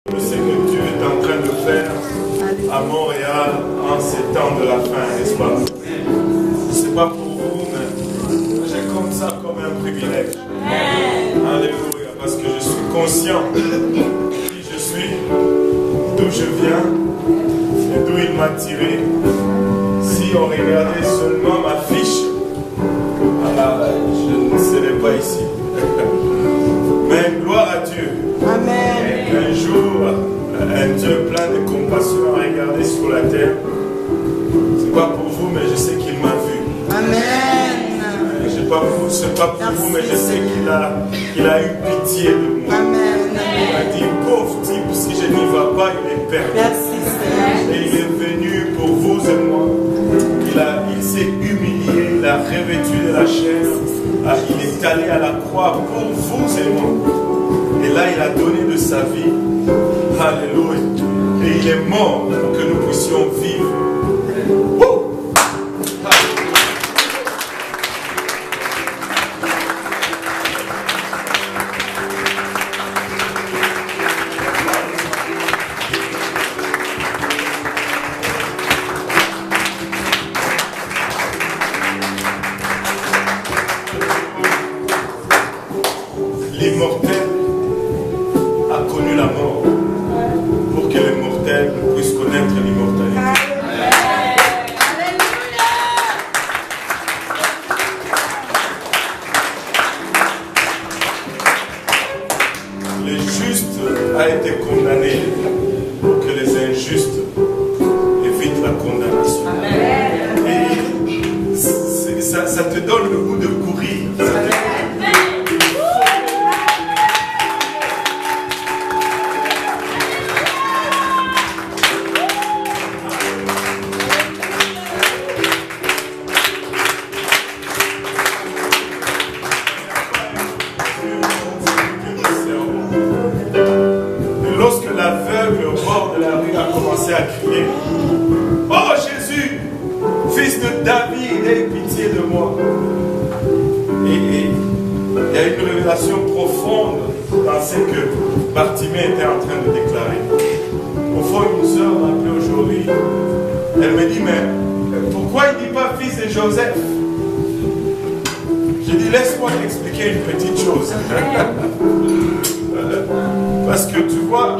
Je sais que Dieu est en train de faire à Montréal en ces temps de la fin, n'est-ce pas? Je ne sais pas pour vous, mais j'ai comme ça comme un privilège. Alléluia, parce que je suis conscient de qui je suis, d'où je viens et d'où il m'a tiré. Si on regardait seulement ma fiche, je ne serais pas ici. Mais gloire à Dieu. Amen. Un jour, un Dieu plein de compassion a regardé sur la terre. C'est pas pour vous, mais je sais qu'il m'a vu. Amen. C'est pas pour vous, mais je sais qu'il a eu pitié de moi. Amen. Il m'a dit, pauvre type, si je n'y vais pas, il est perdu. Merci Seigneur. Et il est venu pour vous et moi. Il s'est humilié, il a revêtu de la chair. Il est allé à la croix pour vous et moi. Et là, il a donné de sa vie. Alléluia. Et il est mort pour que nous puissions vivre. L'immortel a connu la mort pour que les mortels puissent connaître l'immortalité. Le juste a été condamné pour que les injustes évitent la condamnation. Et ça te donne le goût de courir. À crier, oh Jésus, fils de David, aie pitié de moi. Et il y a une révélation profonde dans ce que Bartimée était en train de déclarer. Au fond, une sœur m'a appelé aujourd'hui. Elle me dit, mais pourquoi il ne dit pas fils de Joseph? J'ai dit, laisse-moi t'expliquer une petite chose. Parce que tu vois,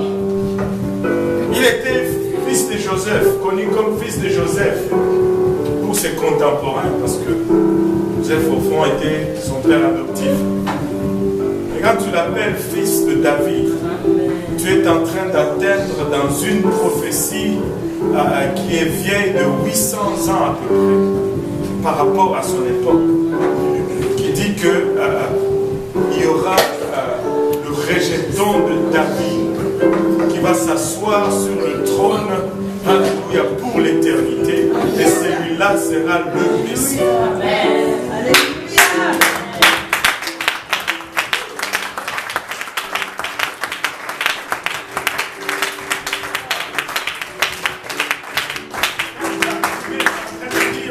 il était fils de Joseph, connu comme fils de Joseph pour ses contemporains, parce que Joseph au fond était son père adoptif. Et quand tu l'appelles fils de David, tu es en train d'atteindre dans une prophétie qui est vieille de 800 ans à peu près, par rapport à son époque, qui dit que il y aura le rejeton de David qui va s'asseoir sur le trône, alléluia, pour l'éternité, et celui-là sera le Messie.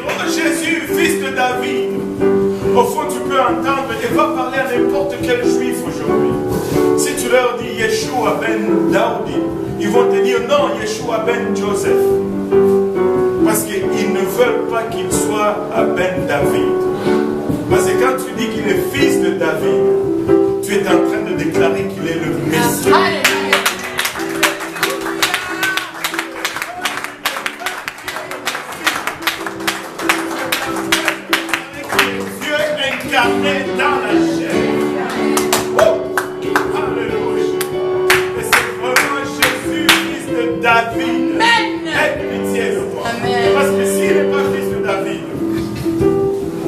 Oh Jésus, fils de David, au fond tu peux entendre et va parler à n'importe quel juif aujourd'hui. Si tu leur dis Yeshua ben Daoudi, ils vont te dire non, Yeshua ben Joseph. Parce qu'ils ne veulent pas qu'il soit ben David. Parce que quand tu dis qu'il est fils de David, tu es en train de déclarer qu'il est le Messie. Dieu incarné dans la chair. David, aie pitié de moi. Parce que s'il n'est pas fils de David,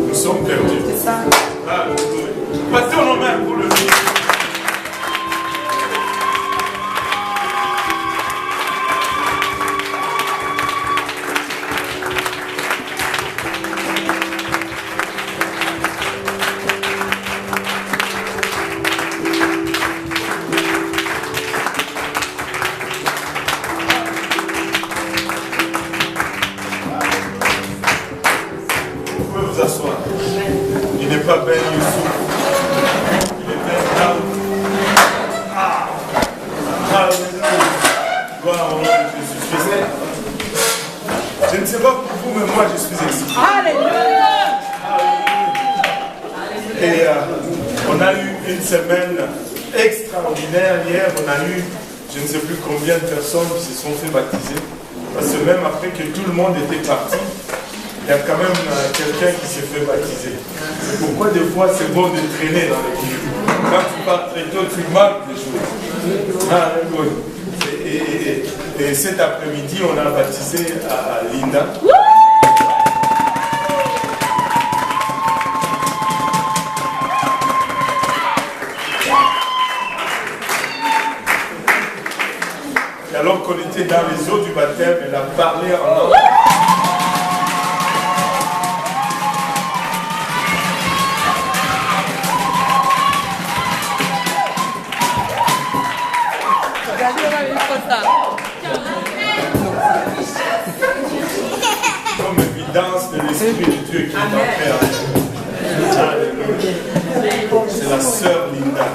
nous sommes perdus. C'est ça. Passez nos mains pour le vivre. Gloire au nom de Jésus-Christ. Je ne sais pas pour vous, mais moi je suis excité. Alléluia. Et on a eu une semaine extraordinaire. Hier, on a eu je ne sais plus combien de personnes qui se sont fait baptiser. Parce que même après que tout le monde était parti, il y a quand même quelqu'un qui s'est fait baptiser. C'est pourquoi des fois c'est bon de traîner dans l'église. Quand tu pars très tôt, tu marques des choses. Et cet après-midi, on a baptisé à Linda. Et alors qu'on était dans les eaux du baptême, elle a parlé en langue. Comme évidence de l'Esprit de Dieu qui est entré en nous. C'est la sœur Linda.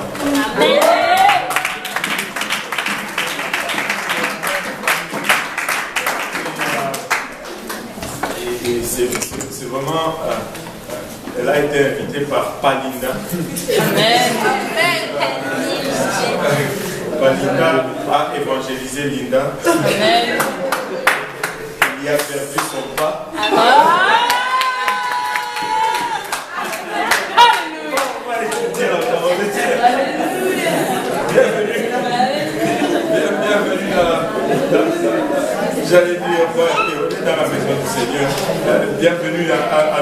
Et c'est vraiment... elle a été invitée par Palinda. Amen. Palinda a évangélisé Linda. Amen. Il a perdu son pas. Bienvenue j'allais dire, on est dans la maison du Seigneur. Bienvenue à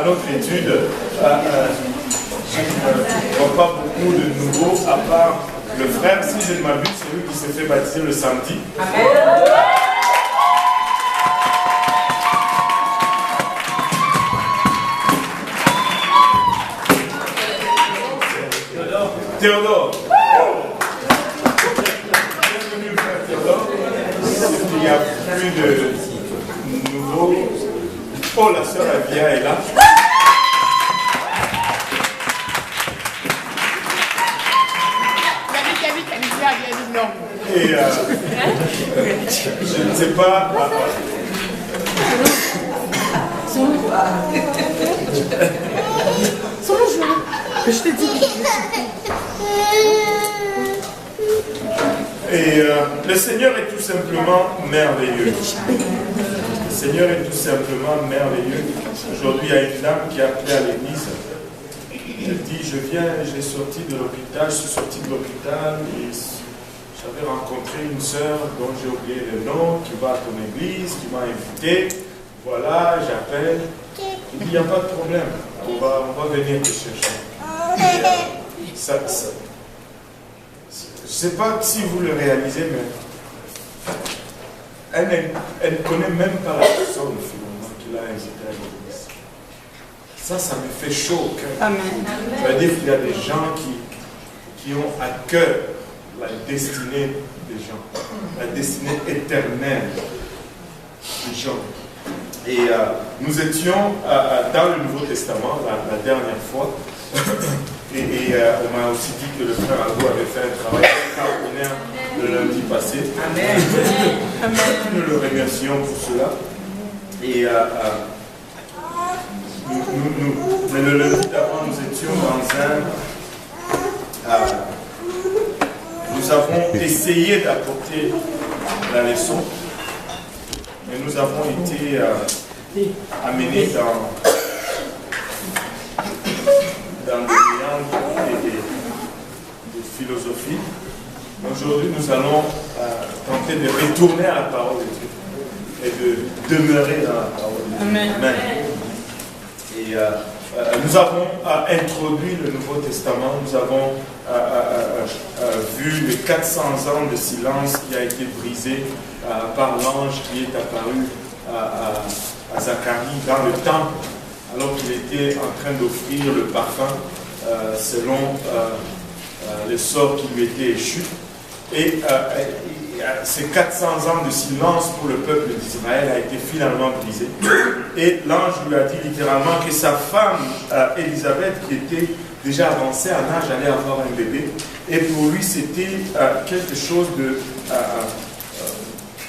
notre étude. Je ne vois pas beaucoup de nouveaux, à part le frère, si je ne m'abuse, c'est lui qui s'est fait baptiser le samedi. Théodore. Bienvenue, frère Théodore. Il n'y a plus de nouveaux. Oh, la sœur Avia est là. Et je ne sais pas. Que je t'ai dit. Et le Seigneur est tout simplement merveilleux. Le Seigneur est tout simplement merveilleux. Aujourd'hui, il y a une dame qui a appelé à l'église. Elle dit, je viens, j'ai sorti de l'hôpital, je suis sorti de l'hôpital et j'avais rencontré une sœur dont j'ai oublié le nom, qui va à ton église, qui m'a invité. Voilà, j'appelle. Il dit, il n'y a pas de problème, on va venir te chercher. Je ne sais pas si vous le réalisez, mais elle ne connaît même pas la personne finalement qui l'a invitée à l'église. Ça me fait chaud au cœur. Amen. Ça veut dire qu'il y a des gens qui ont à cœur la destinée des gens, la destinée éternelle des gens. Et nous étions dans le Nouveau Testament la dernière fois. Et on m'a aussi dit que le frère Algo avait fait un travail extraordinaire le lundi passé. Amen. Nous le remercions pour cela. Et mais le lundi d'avant, nous étions dans nous avons essayé d'apporter la leçon, mais nous avons été amenés dans des méandres et des philosophies. Aujourd'hui, nous allons tenter de retourner à la parole de Dieu et de demeurer dans la parole de Dieu. Amen. Amen. Et nous avons introduit le Nouveau Testament, nous avons vu les 400 ans de silence qui a été brisé par l'ange qui est apparu à Zacharie dans le temple, alors qu'il était en train d'offrir le parfum selon les sorts qui lui étaient échus. Et ces 400 ans de silence pour le peuple d'Israël a été finalement brisé. Et l'ange lui a dit littéralement que sa femme, Élisabeth, qui était déjà avancée en âge, allait avoir un bébé. Et pour lui, c'était quelque chose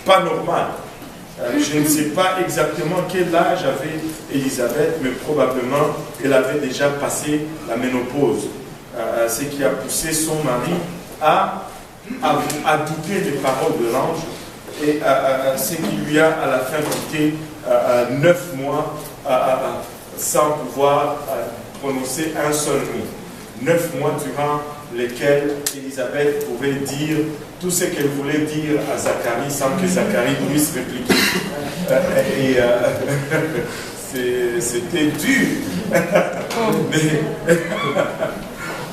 pas normal. Je ne sais pas exactement quel âge avait Élisabeth, mais probablement elle avait déjà passé la ménopause. Ce qui a poussé son mari à douter des paroles de l'ange et ce qui lui a à la fin coûté 9 mois sans pouvoir prononcer un seul mot. 9 mois durant lesquels Élisabeth pouvait dire tout ce qu'elle voulait dire à Zacharie sans que Zacharie puisse répliquer. C'était dur.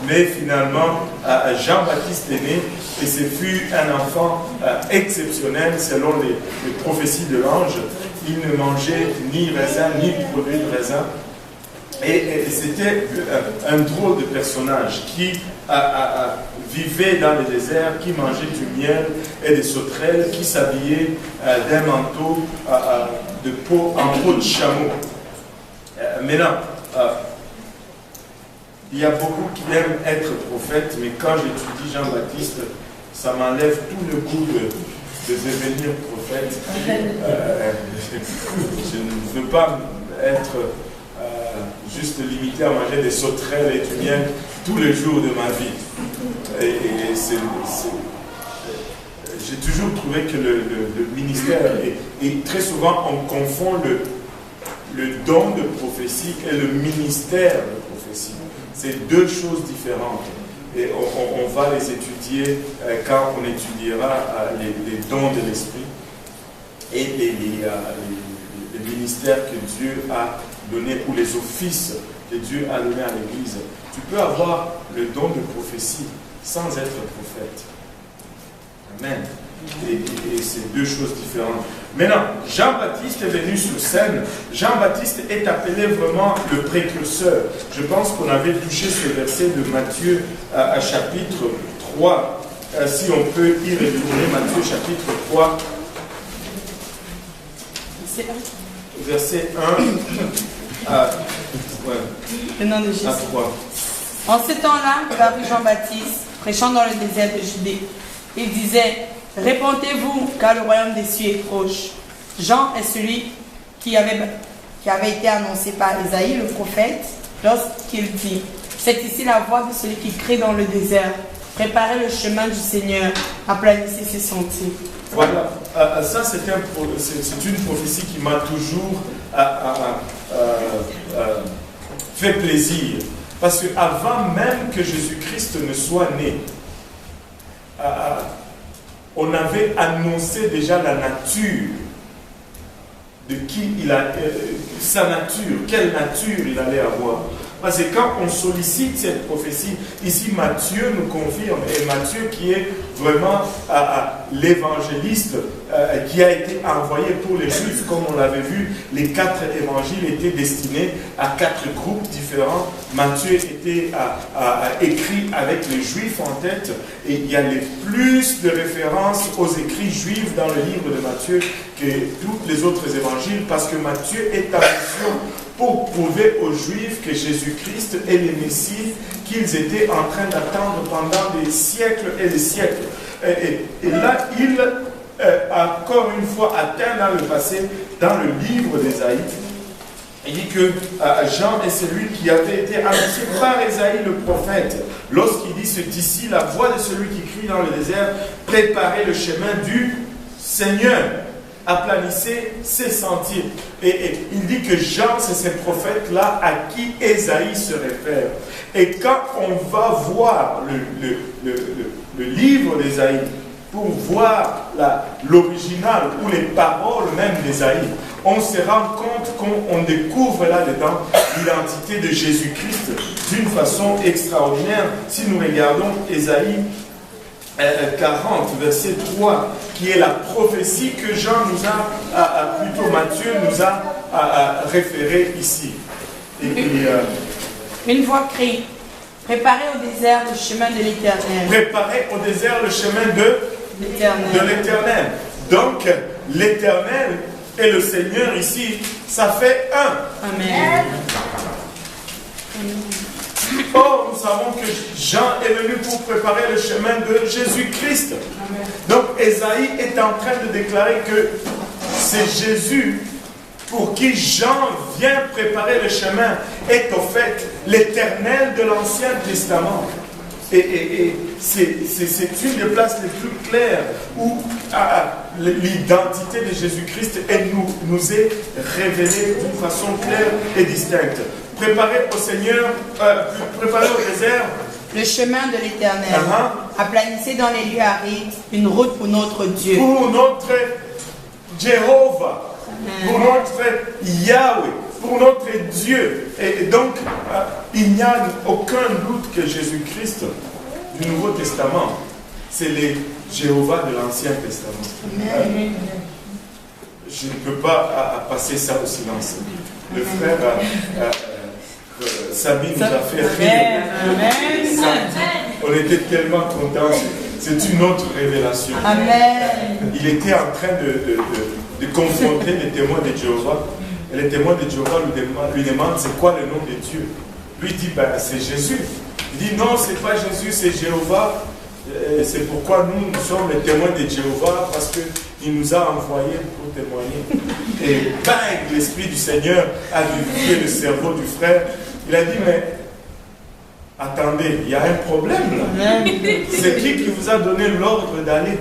Mais finalement, Jean-Baptiste est né et ce fut un enfant exceptionnel selon les prophéties de l'ange. Il ne mangeait ni raisin ni produit de raisin. Et c'était un drôle de personnage qui vivait dans le désert, qui mangeait du miel et des sauterelles, qui s'habillait d'un manteau en peau de chameau. Maintenant, il y a beaucoup qui aiment être prophète, mais quand j'étudie Jean-Baptiste, ça m'enlève tout le goût de devenir prophète. Je ne veux pas être juste limité à manger des sauterelles et du miel tous les jours de ma vie. J'ai toujours trouvé que le ministère, et très souvent on confond le don de prophétie et le ministère de prophétie. C'est deux choses différentes. Et on va les étudier quand on étudiera les dons de l'esprit et les ministères que Dieu a donnés, ou les offices que Dieu a donnés à l'Église. Tu peux avoir le don de prophétie sans être prophète. Amen. Et c'est deux choses différentes. Maintenant, Jean-Baptiste est venu sur scène. Jean-Baptiste est appelé vraiment le précurseur. Je pense qu'on avait touché ce verset de Matthieu à chapitre 3. Si on peut y retourner, Matthieu chapitre 3. Verset 1 à 3. En ce temps-là, parut Jean-Baptiste, prêchant dans le désert de Judée. Il disait: répentez-vous, car le royaume des cieux est proche. Jean est celui qui avait été annoncé par Ésaïe, le prophète, lorsqu'il dit: c'est ici la voix de celui qui crie dans le désert. Préparez le chemin du Seigneur, aplanissez ses sentiers. Voilà, ça c'est une prophétie qui m'a toujours fait plaisir. Parce qu'avant même que Jésus-Christ ne soit né, on avait annoncé déjà la nature de qui il a, sa nature, quelle nature il allait avoir. Parce que quand on sollicite cette prophétie, ici Matthieu nous confirme, et Matthieu qui est vraiment l'évangéliste qui a été envoyé pour les Juifs, comme on l'avait vu, les 4 évangiles étaient destinés à 4 groupes différents. Matthieu était écrit avec les Juifs en tête, et il y a plus de références aux écrits juifs dans le livre de Matthieu que tous les autres évangiles, parce que Matthieu est en mission pour prouver aux Juifs que Jésus-Christ est le Messie qu'ils étaient en train d'attendre pendant des siècles et des siècles. Et là, il a encore une fois atteint dans le passé, dans le livre d'Ésaïe. Il dit que Jean est celui qui avait été annoncé par Ésaïe le prophète. Lorsqu'il dit: c'est ici la voix de celui qui crie dans le désert, préparez le chemin du Seigneur. Aplanissez ses sentiers. Et il dit que Jean, c'est ce prophète-là à qui Ésaïe se réfère. Et quand on va voir le livre d'Ésaïe, pour voir l'original ou les paroles même d'Ésaïe, on se rend compte qu'on découvre là-dedans l'identité de Jésus-Christ d'une façon extraordinaire. Si nous regardons Ésaïe 40, verset 3, qui est la prophétie que Jean nous a, plutôt Matthieu nous a référé ici. Une voix crie: préparez au désert le chemin de l'Éternel. Préparez au désert le chemin de l'Éternel. Donc, l'Éternel et le Seigneur ici, ça fait un. Amen. Or, nous savons que Jean est venu pour préparer le chemin de Jésus-Christ. Donc, Ésaïe est en train de déclarer que c'est Jésus pour qui Jean vient préparer le chemin, est au fait l'Éternel de l'Ancien Testament. Et c'est une des places les plus claires où l'identité de Jésus-Christ nous est révélée d'une façon claire et distincte. Préparez au Seigneur, préparez au désert le chemin de l'Éternel. Aplanissez dans les lieux arides une route pour notre Dieu. Pour notre Jéhovah. Pour notre Yahweh, pour notre Dieu. Et donc, il n'y a aucun doute que Jésus-Christ du Nouveau Testament, c'est le Jéhovah de l'Ancien Testament. Je ne peux pas passer ça au silence. Le frère Sabine nous a fait rire. On était tellement contents. C'est une autre révélation. Il était en train de confronter les témoins de Jéhovah. Et les témoins de Jéhovah lui demandent c'est quoi le nom de Dieu. Lui dit ben, c'est Jésus. Il dit non, c'est pas Jésus, c'est Jéhovah. C'est pourquoi nous sommes les témoins de Jéhovah, parce qu'il nous a envoyés pour témoigner. Et bang, l'Esprit du Seigneur a vivifié le cerveau du frère. Il a dit mais attendez, il y a un problème là. C'est qui vous a donné l'ordre d'aller?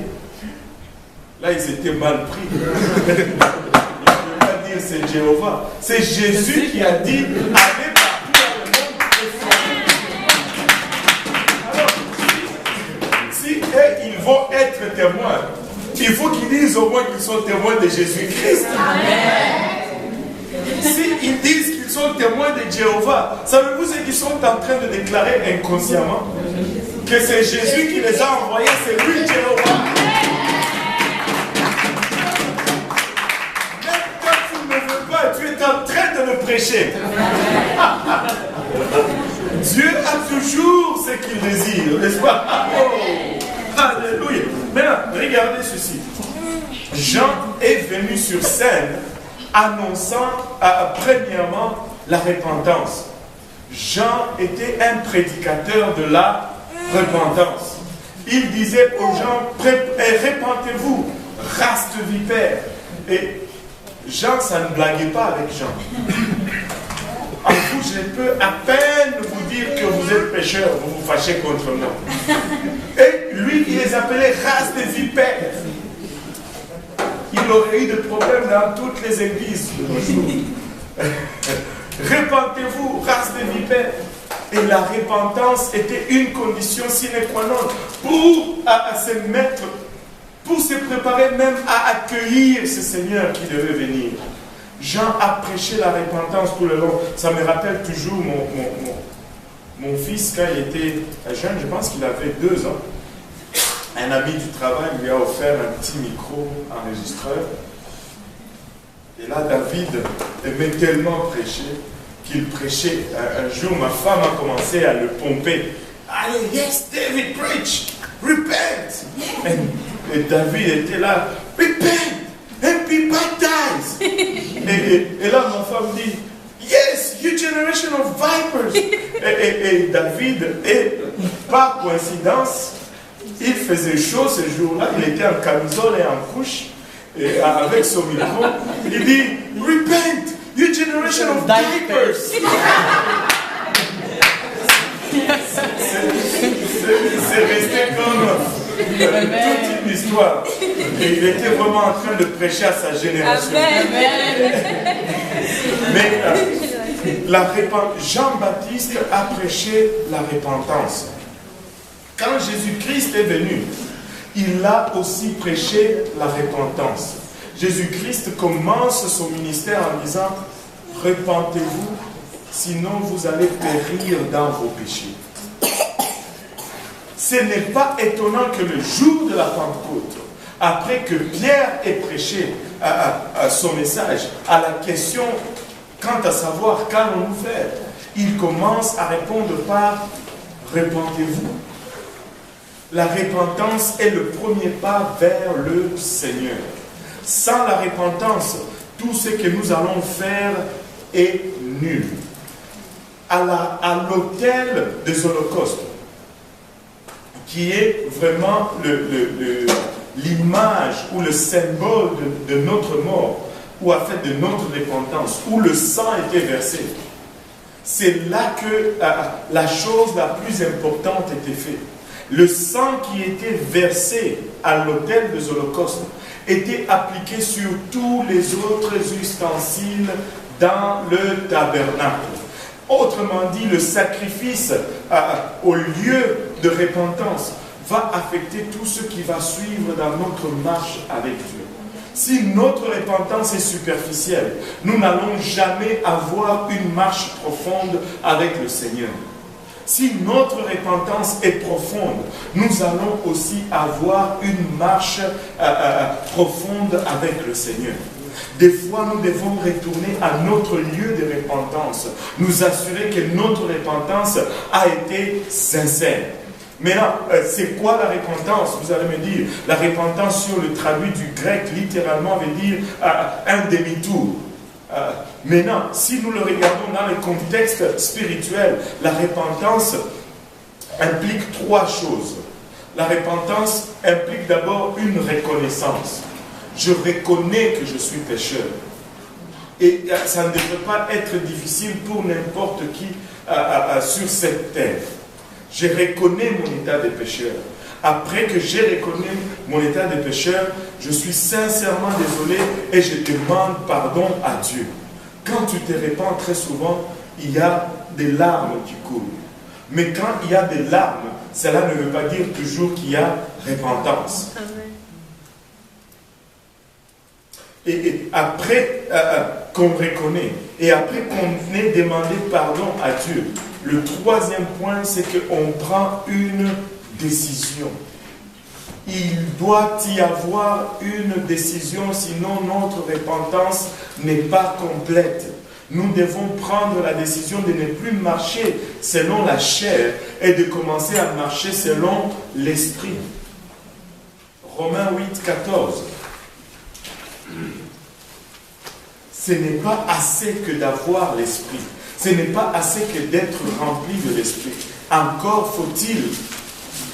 Là, ils étaient mal pris. Ils ne peuvent pas dire c'est Jéhovah. C'est Jésus qui a dit allez partout dans le monde. Alors, si ils vont être témoins, il faut qu'ils disent au moins qu'ils sont témoins de Jésus-Christ. S'ils disent qu'ils sont témoins de Jéhovah, savez-vous ce qu'ils sont en train de déclarer inconsciemment? Que c'est Jésus qui les a envoyés, c'est lui Jéhovah. Tu es en train de le prêcher. Dieu a toujours ce qu'il désire, n'est-ce pas? Oh, alléluia. Maintenant, regardez ceci. Jean est venu sur scène annonçant premièrement la repentance. Jean était un prédicateur de la repentance. Il disait aux gens, répentez-vous, race de vipères. Et Jean, ça ne blaguait pas avec Jean. En vous, je peux à peine vous dire que vous êtes pécheurs, vous vous fâchez contre moi. Et lui, il les appelait race de vipères. Il aurait eu des problèmes dans toutes les églises de nos jours. Repentez-vous, race de vipères. Et la repentance était une condition sine qua non pour se mettre, pour se préparer même à accueillir ce Seigneur qui devait venir. Jean a prêché la repentance tout le long. Ça me rappelle toujours mon fils quand il était jeune, je pense qu'il avait 2 ans. Un ami du travail lui a offert un petit micro enregistreur. Et là, David aimait tellement prêcher qu'il prêchait. Un jour, ma femme a commencé à le pomper. Allez, yes, David, preach, repent. Et David était là, repent and be baptized. Et là, ma femme dit, yes, you generation of vipers. Et David, par coïncidence, il faisait chaud ce jour-là, il était en camisole et en couche, et avec son micro, il dit, repent, you generation of vipers. C'est resté comme toute une histoire. Et il était vraiment en train de prêcher à sa génération. Mais Jean-Baptiste a prêché la repentance. Quand Jésus-Christ est venu, il a aussi prêché la repentance. Jésus-Christ commence son ministère en disant « Repentez-vous, sinon vous allez périr dans vos péchés. » Ce n'est pas étonnant que le jour de la Pentecôte, après que Pierre ait prêché son message à la question quant à savoir qu'allons-nous faire, il commence à répondre par « Repentez-vous ». La repentance est le premier pas vers le Seigneur. Sans la repentance, tout ce que nous allons faire est nul. à l'autel des holocaustes, qui est vraiment l'image ou le symbole de notre mort, ou en fait de notre repentance, où le sang était versé. C'est là que la chose la plus importante était faite. Le sang qui était versé à l'autel des holocaustes était appliqué sur tous les autres ustensiles dans le tabernacle. Autrement dit, le sacrifice au lieu de repentance va affecter tout ce qui va suivre dans notre marche avec Dieu. Si notre repentance est superficielle, nous n'allons jamais avoir une marche profonde avec le Seigneur. Si notre repentance est profonde, nous allons aussi avoir une marche profonde avec le Seigneur. Des fois, nous devons retourner à notre lieu de repentance, nous assurer que notre repentance a été sincère. Maintenant, c'est quoi la repentance? Vous allez me dire, la repentance sur le traduit du grec, littéralement, veut dire un demi-tour. Maintenant, si nous le regardons dans le contexte spirituel, la repentance implique trois choses. La repentance implique d'abord une reconnaissance. Je reconnais que je suis pécheur. Et ça ne devrait pas être difficile pour n'importe qui sur cette terre. Je reconnais mon état de pécheur. Après que j'ai reconnu mon état de pécheur, je suis sincèrement désolé et je demande pardon à Dieu. Quand tu te répands, très souvent, il y a des larmes qui coulent. Mais quand il y a des larmes, cela ne veut pas dire toujours qu'il y a repentance. Et après qu'on reconnaît, et après qu'on ait demandé pardon à Dieu, le troisième point, c'est qu'on prend une décision. Il doit y avoir une décision, sinon notre repentance n'est pas complète. Nous devons prendre la décision de ne plus marcher selon la chair et de commencer à marcher selon l'esprit. Romains 8, 14. Ce n'est pas assez que d'avoir l'esprit. Ce n'est pas assez que d'être rempli de l'esprit. Encore faut-il.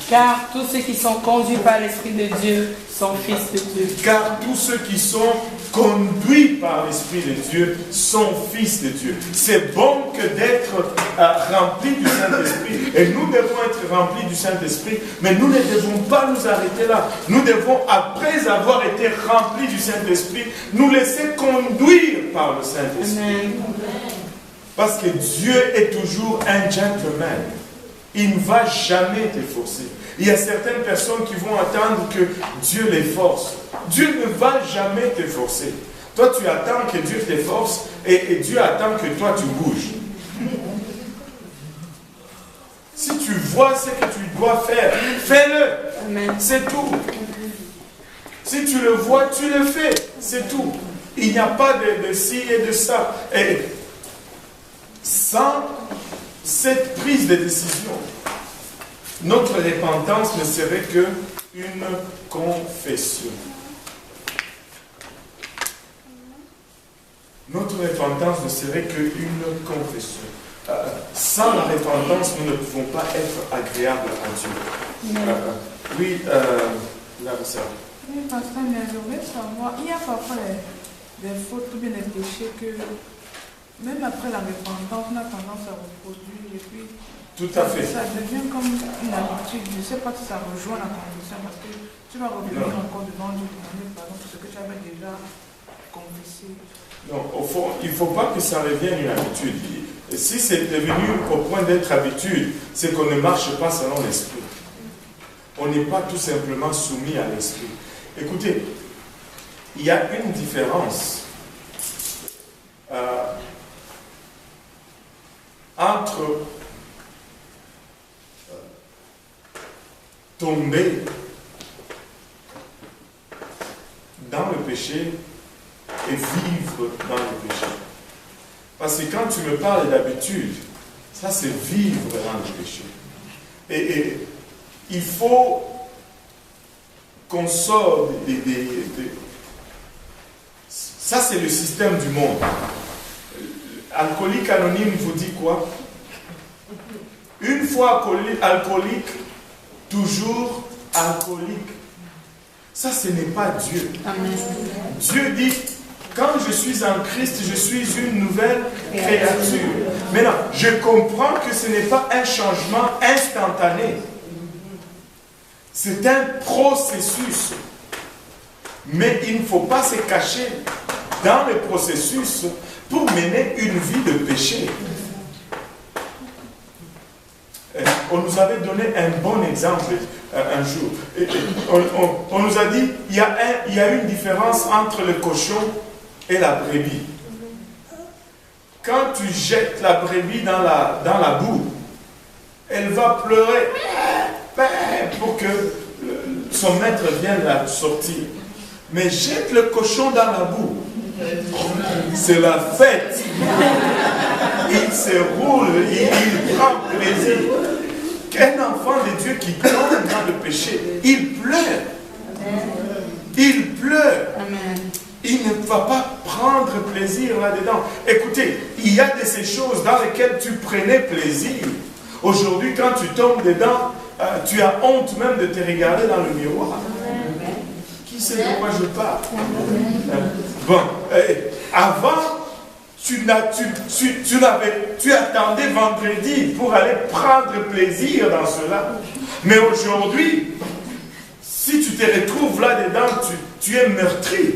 Car tous ceux qui sont conduits par l'Esprit de Dieu sont fils de Dieu. Car tous ceux qui sont conduits par l'Esprit de Dieu sont fils de Dieu. C'est bon que d'être rempli du Saint-Esprit. Et nous devons être remplis du Saint-Esprit. Mais nous ne devons pas nous arrêter là. Nous devons, après avoir été remplis du Saint-Esprit, nous laisser conduire par le Saint-Esprit. Parce que Dieu est toujours un gentleman. Il ne va jamais te forcer. Il y a certaines personnes qui vont attendre que Dieu les force. Dieu ne va jamais te forcer. Toi, tu attends que Dieu te force et Dieu attend que toi, tu bouges. Si tu vois ce que tu dois faire, fais-le. C'est tout. Si tu le vois, tu le fais. C'est tout. Il n'y a pas de ci et de ça. Et sans cette prise de décision, notre repentance ne serait qu'une confession. Notre repentance ne serait qu'une confession. Sans la repentance, nous ne pouvons pas être agréables à Dieu. Oui, là, ça. Oui, pasteur, mais je voulais savoir, il y a parfois des fautes ou bien des péchés que même après la repentance, on a tendance à reproduire et puis tout à fait. Ça devient comme une habitude. Je ne sais pas si ça rejoint la confession parce que tu vas revenir encore devant Dieu demander pardon pour ce que tu avais déjà confessé. Non, au fond, il ne faut pas que ça revienne une habitude. Et si c'est devenu au point d'être habitude, c'est qu'on ne marche pas selon l'esprit. On n'est pas tout simplement soumis à l'esprit. Écoutez, il y a une différence entre tomber dans le péché et vivre dans le péché. Parce que quand tu me parles d'habitude, ça c'est vivre dans le péché. Et il faut qu'on sorte Ça c'est le système du monde. Alcoolique Anonyme vous dit quoi? Une fois alcoolique, toujours alcoolique. Ça, ce n'est pas Dieu. Amen. Dieu dit, quand je suis en Christ, je suis une nouvelle créature. Maintenant, je comprends que ce n'est pas un changement instantané. C'est un processus. Mais il ne faut pas se cacher dans le processus pour mener une vie de péché. On nous avait donné un bon exemple un jour. On nous a dit, il y a une différence entre le cochon et la brebis. Quand tu jettes la brebis dans la boue, elle va pleurer pour que son maître vienne la sortir. Mais jette le cochon dans la boue. C'est la fête. Il se roule, il prend plaisir. Qu'un enfant de Dieu qui tombe dans le péché, il pleure. Il pleure. Amen. Il ne va pas prendre plaisir là-dedans. Écoutez, il y a de ces choses dans lesquelles tu prenais plaisir. Aujourd'hui, quand tu tombes dedans, tu as honte même de te regarder dans le miroir. Qui sait de quoi je parle? Bon, avant, tu attendais vendredi pour aller prendre plaisir dans cela. Mais aujourd'hui, si tu te retrouves là-dedans, tu es meurtri.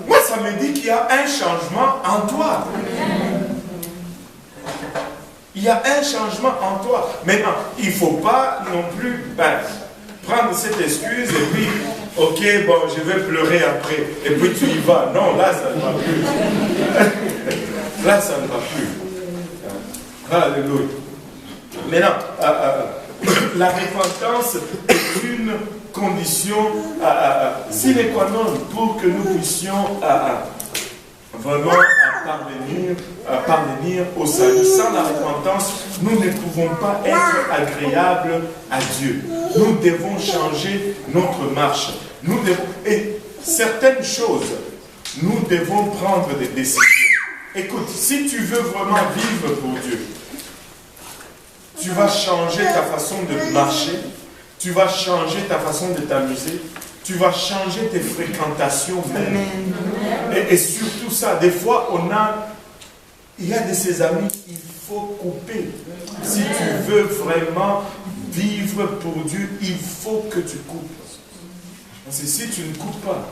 Moi, ça me dit qu'il y a un changement en toi. Il y a un changement en toi. Maintenant, il ne faut pas non plus prendre cette excuse et puis, ok, bon, je vais pleurer après. Et puis tu y vas. Non, là, ça ne va plus. Là, ça ne va plus. Alléluia. Maintenant, la repentance est une condition sine qua non pour que nous puissions vraiment parvenir au salut. Sans la repentance, nous ne pouvons pas être agréables à Dieu. Nous devons changer notre marche. Et certaines choses, nous devons prendre des décisions. Écoute, si tu veux vraiment vivre pour Dieu, tu vas changer ta façon de marcher, tu vas changer ta façon de t'amuser, tu vas changer tes fréquentations même. Et surtout ça, des fois, il y a de ces amis, il faut couper. Si tu veux vraiment vivre pour Dieu, il faut que tu coupes. Parce que si tu ne coupes pas,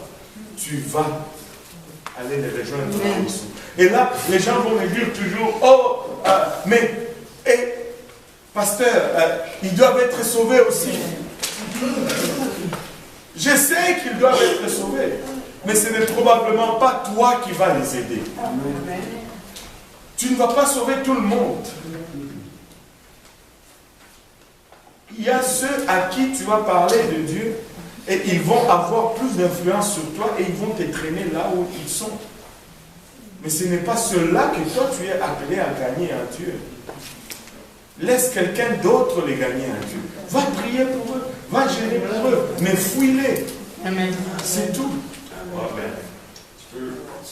tu vas aller les rejoindre là dessous. Et là, les gens vont me dire toujours, oh, pasteur, ils doivent être sauvés aussi. Je sais qu'ils doivent être sauvés, mais ce n'est probablement pas toi qui vas les aider. Tu ne vas pas sauver tout le monde. Il y a ceux à qui tu vas parler de Dieu et ils vont avoir plus d'influence sur toi et ils vont te traîner là où ils sont. Mais ce n'est pas ceux-là que toi tu es appelé à gagner à Dieu. Laisse quelqu'un d'autre les gagner à Dieu. Va prier pour eux, va gérer pour eux, mais fouille-les. Amen. C'est tout. Ouais, tu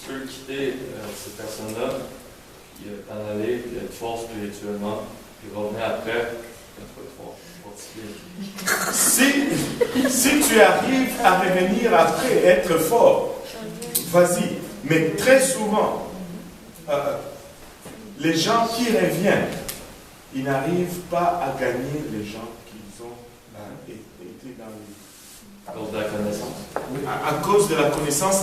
peux quitter ces personnes-là, puis t'en aller, puis être fort spirituellement, puis revenir après, être fort. Si tu arrives à revenir après, être fort, vas-y. Mais très souvent, les gens qui reviennent, ils n'arrivent pas à gagner les gens qu'ils ont été dans le... À cause de la connaissance. À cause de la connaissance